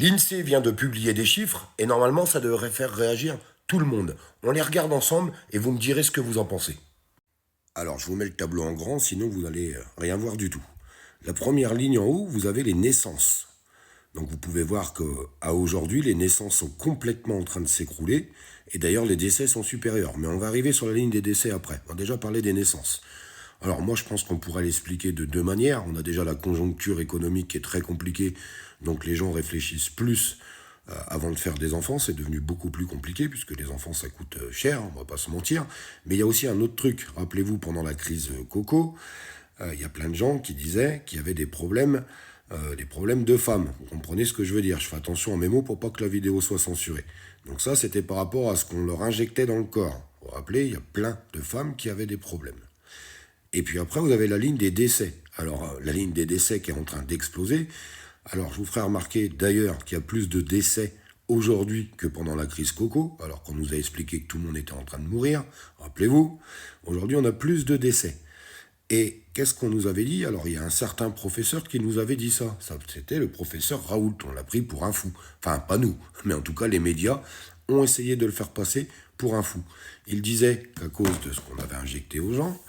L'INSEE vient de publier des chiffres et normalement ça devrait faire réagir tout le monde. On les regarde ensemble et vous me direz ce que vous en pensez. Alors je vous mets le tableau en grand, sinon vous n'allez rien voir du tout. La première ligne en haut, vous avez les naissances. Donc vous pouvez voir qu'à aujourd'hui, les naissances sont complètement en train de s'écrouler. Et d'ailleurs, les décès sont supérieurs. Mais on va arriver sur la ligne des décès après. On a déjà parlé des naissances. Alors moi, je pense qu'on pourrait l'expliquer de deux manières. On a déjà la conjoncture économique qui est très compliquée. Donc les gens réfléchissent plus avant de faire des enfants. C'est devenu beaucoup plus compliqué puisque les enfants, ça coûte cher, on va pas se mentir. Mais il y a aussi un autre truc. Rappelez-vous, pendant la crise Coco, il y a plein de gens qui disaient qu'il y avait des problèmes de femmes. Vous comprenez ce que je veux dire? Je fais attention à mes mots pour pas que la vidéo soit censurée. Donc ça, c'était par rapport à ce qu'on leur injectait dans le corps. Vous vous rappelez, il y a plein de femmes qui avaient des problèmes. Et puis après, vous avez la ligne des décès. Alors, la ligne des décès qui est en train d'exploser. Alors, je vous ferai remarquer d'ailleurs qu'il y a plus de décès aujourd'hui que pendant la crise Coco, alors qu'on nous a expliqué que tout le monde était en train de mourir. Rappelez-vous, aujourd'hui, on a plus de décès. Et qu'est-ce qu'on nous avait dit? Alors, il y a un certain professeur qui nous avait dit ça. C'était le professeur Raoult. On l'a pris pour un fou. Enfin, pas nous, mais en tout cas, les médias ont essayé de le faire passer pour un fou. Il disait qu'à cause de ce qu'on avait injecté aux gens,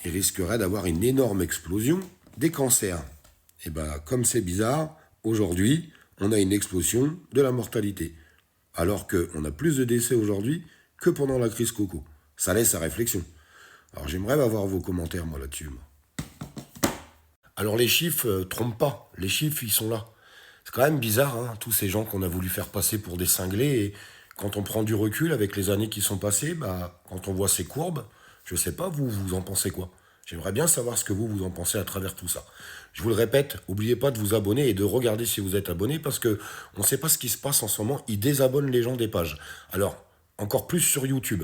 il risquerait d'avoir une énorme explosion des cancers. Et bien, comme c'est bizarre, aujourd'hui, on a une explosion de la mortalité. Alors qu'on a plus de décès aujourd'hui que pendant la crise Coco. Ça laisse à réflexion. Alors j'aimerais avoir vos commentaires, moi, là-dessus. Alors les chiffres trompent pas. Les chiffres, ils sont là. C'est quand même bizarre, hein, tous ces gens qu'on a voulu faire passer pour des cinglés. Et quand on prend du recul avec les années qui sont passées, quand on voit ces courbes, je sais pas, vous en pensez quoi? J'aimerais bien savoir ce que vous en pensez à travers tout ça. Je vous le répète, n'oubliez pas de vous abonner et de regarder si vous êtes abonné parce que on ne sait pas ce qui se passe en ce moment. Ils désabonnent les gens des pages. Alors, encore plus sur YouTube.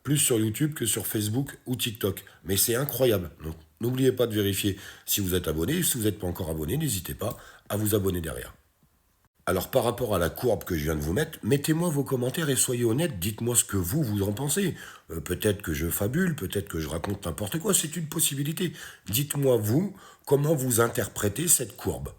Plus sur YouTube que sur Facebook ou TikTok. Mais c'est incroyable. Donc, n'oubliez pas de vérifier si vous êtes abonné. Et si vous n'êtes pas encore abonné, n'hésitez pas à vous abonner derrière. Alors, par rapport à la courbe que je viens de vous mettre, mettez-moi vos commentaires et soyez honnête. Dites-moi ce que vous en pensez. Peut-être que je fabule, peut-être que je raconte n'importe quoi. C'est une possibilité. Dites-moi, vous, comment vous interprétez cette courbe.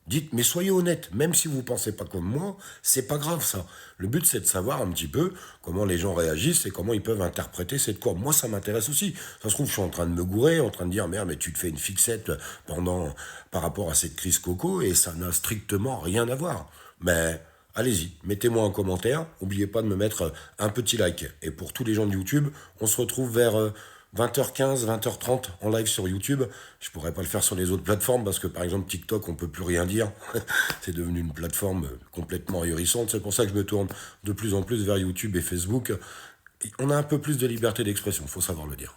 Dites, mais soyez honnête, même si vous ne pensez pas comme moi, c'est pas grave ça. Le but c'est de savoir un petit peu comment les gens réagissent et comment ils peuvent interpréter cette courbe. Moi ça m'intéresse aussi. Ça se trouve je suis en train de me gourer, en train de dire merde mais tu te fais une fixette par rapport à cette crise Coco et ça n'a strictement rien à voir. Mais allez-y, mettez-moi un commentaire, n'oubliez pas de me mettre un petit like. Et pour tous les gens de YouTube, on se retrouve vers 20h15, 20h30 en live sur YouTube. Je pourrais pas le faire sur les autres plateformes parce que par exemple TikTok on peut plus rien dire. C'est devenu une plateforme complètement ahurissante. C'est pour ça que je me tourne de plus en plus vers YouTube et Facebook. On a un peu plus de liberté d'expression, faut savoir le dire.